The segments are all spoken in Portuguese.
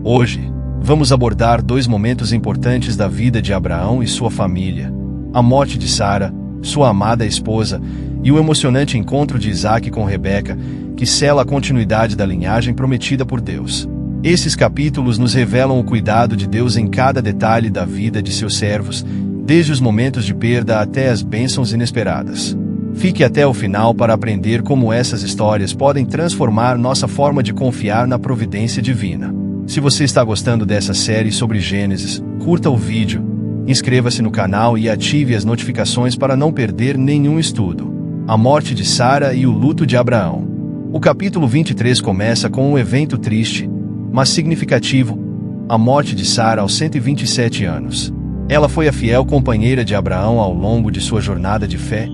Hoje, vamos abordar dois momentos importantes da vida de Abraão e sua família: a morte de Sara, sua amada esposa, e o emocionante encontro de Isaque com Rebeca, que sela a continuidade da linhagem prometida por Deus. Esses capítulos nos revelam o cuidado de Deus em cada detalhe da vida de seus servos, desde os momentos de perda até as bênçãos inesperadas. Fique até o final para aprender como essas histórias podem transformar nossa forma de confiar na providência divina. Se você está gostando dessa série sobre Gênesis, curta o vídeo, inscreva-se no canal e ative as notificações para não perder nenhum estudo. A morte de Sara e o luto de Abraão. O capítulo 23 começa com um evento triste, mas significativo: a morte de Sara aos 127 anos. Ela foi a fiel companheira de Abraão ao longo de sua jornada de fé,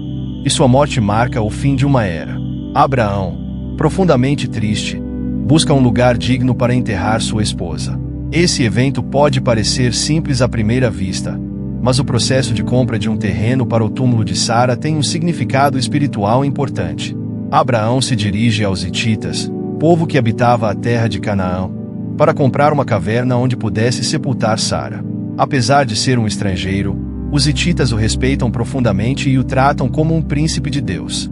e sua morte marca o fim de uma era. Abraão, profundamente triste, busca um lugar digno para enterrar sua esposa. Esse evento pode parecer simples à primeira vista, mas o processo de compra de um terreno para o túmulo de Sara tem um significado espiritual importante. Abraão se dirige aos hititas, povo que habitava a terra de Canaã, para comprar uma caverna onde pudesse sepultar Sara. Apesar de ser um estrangeiro, os hititas o respeitam profundamente e o tratam como um príncipe de Deus.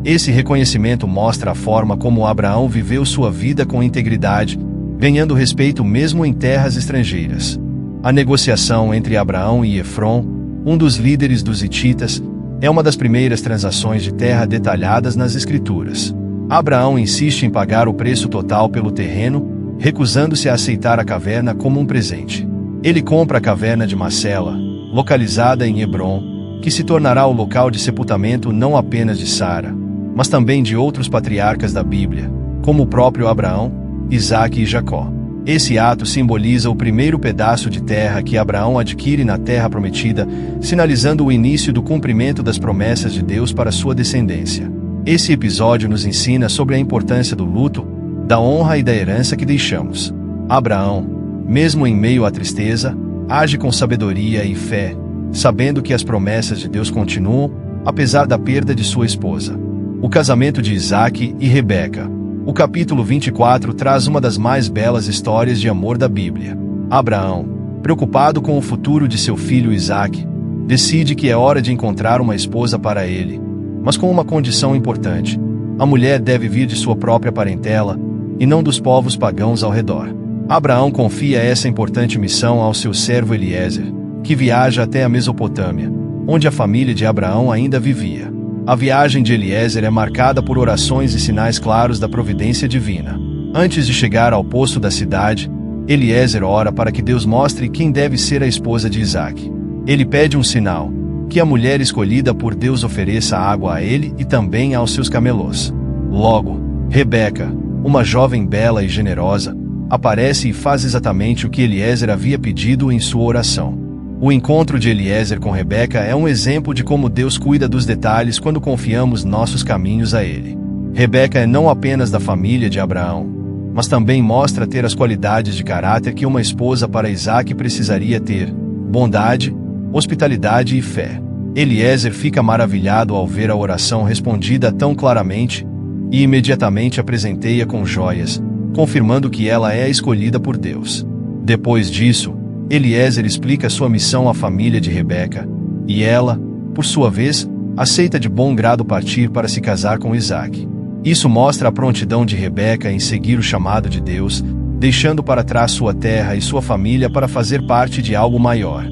Esse reconhecimento mostra a forma como Abraão viveu sua vida com integridade, ganhando respeito mesmo em terras estrangeiras. A negociação entre Abraão e Efron, um dos líderes dos hititas, é uma das primeiras transações de terra detalhadas nas Escrituras. Abraão insiste em pagar o preço total pelo terreno, recusando-se a aceitar a caverna como um presente. Ele compra a caverna de Macela, localizada em Hebrom, que se tornará o local de sepultamento não apenas de Sara, mas também de outros patriarcas da Bíblia, como o próprio Abraão, Isaque e Jacó. Esse ato simboliza o primeiro pedaço de terra que Abraão adquire na terra prometida, sinalizando o início do cumprimento das promessas de Deus para sua descendência. Esse episódio nos ensina sobre a importância do luto, da honra e da herança que deixamos. Abraão, mesmo em meio à tristeza, age com sabedoria e fé, sabendo que as promessas de Deus continuam, apesar da perda de sua esposa. O casamento de Isaque e Rebeca. O capítulo 24 traz uma das mais belas histórias de amor da Bíblia. Abraão, preocupado com o futuro de seu filho Isaque, decide que é hora de encontrar uma esposa para ele, mas com uma condição importante: a mulher deve vir de sua própria parentela, e não dos povos pagãos ao redor. Abraão confia essa importante missão ao seu servo Eliezer, que viaja até a Mesopotâmia, onde a família de Abraão ainda vivia. A viagem de Eliezer é marcada por orações e sinais claros da providência divina. Antes de chegar ao poço da cidade, Eliezer ora para que Deus mostre quem deve ser a esposa de Isaque. Ele pede um sinal: que a mulher escolhida por Deus ofereça água a ele e também aos seus camelôs. Logo, Rebeca, uma jovem bela e generosa, aparece e faz exatamente o que Eliezer havia pedido em sua oração. O encontro de Eliezer com Rebeca é um exemplo de como Deus cuida dos detalhes quando confiamos nossos caminhos a Ele. Rebeca é não apenas da família de Abraão, mas também mostra ter as qualidades de caráter que uma esposa para Isaque precisaria ter: bondade, hospitalidade e fé. Eliezer fica maravilhado ao ver a oração respondida tão claramente, e imediatamente a presenteia com joias, confirmando que ela é a escolhida por Deus. Depois disso, Eliezer explica sua missão à família de Rebeca, e ela, por sua vez, aceita de bom grado partir para se casar com Isaque. Isso mostra a prontidão de Rebeca em seguir o chamado de Deus, deixando para trás sua terra e sua família para fazer parte de algo maior.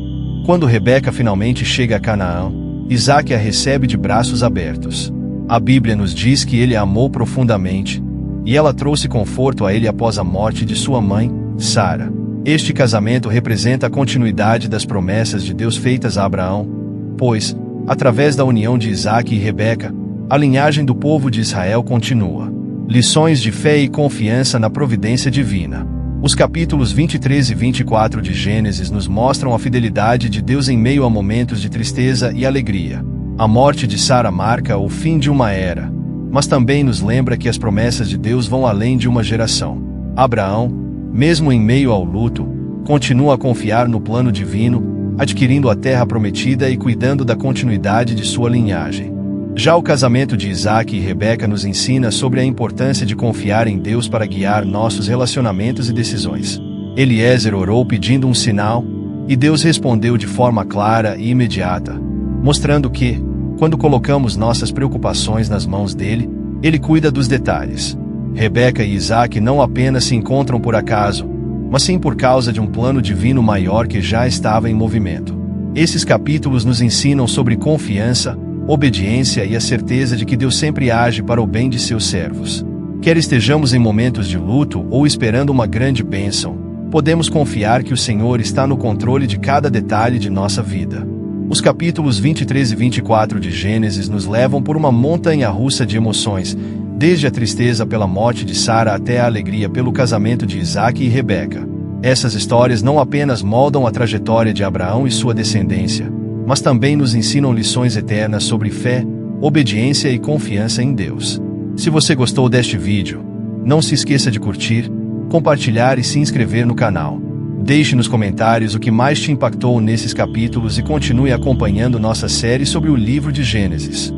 Quando Rebeca finalmente chega a Canaã, Isaque a recebe de braços abertos. A Bíblia nos diz que ele a amou profundamente, e ela trouxe conforto a ele após a morte de sua mãe, Sara. Este casamento representa a continuidade das promessas de Deus feitas a Abraão, pois, através da união de Isaque e Rebeca, a linhagem do povo de Israel continua. Lições de fé e confiança na providência divina. Os capítulos 23 e 24 de Gênesis nos mostram a fidelidade de Deus em meio a momentos de tristeza e alegria. A morte de Sara marca o fim de uma era, mas também nos lembra que as promessas de Deus vão além de uma geração. Abraão, mesmo em meio ao luto, continua a confiar no plano divino, adquirindo a terra prometida e cuidando da continuidade de sua linhagem. Já o casamento de Isaque e Rebeca nos ensina sobre a importância de confiar em Deus para guiar nossos relacionamentos e decisões. Eliezer orou pedindo um sinal, e Deus respondeu de forma clara e imediata, mostrando que, quando colocamos nossas preocupações nas mãos dele, ele cuida dos detalhes. Rebeca e Isaque não apenas se encontram por acaso, mas sim por causa de um plano divino maior que já estava em movimento. Esses capítulos nos ensinam sobre confiança, obediência e a certeza de que Deus sempre age para o bem de seus servos. Quer estejamos em momentos de luto ou esperando uma grande bênção, podemos confiar que o Senhor está no controle de cada detalhe de nossa vida. Os capítulos 23 e 24 de Gênesis nos levam por uma montanha-russa de emoções, desde a tristeza pela morte de Sara até a alegria pelo casamento de Isaque e Rebeca. Essas histórias não apenas moldam a trajetória de Abraão e sua descendência, mas também nos ensinam lições eternas sobre fé, obediência e confiança em Deus. Se você gostou deste vídeo, não se esqueça de curtir, compartilhar e se inscrever no canal. Deixe nos comentários o que mais te impactou nesses capítulos e continue acompanhando nossa série sobre o livro de Gênesis.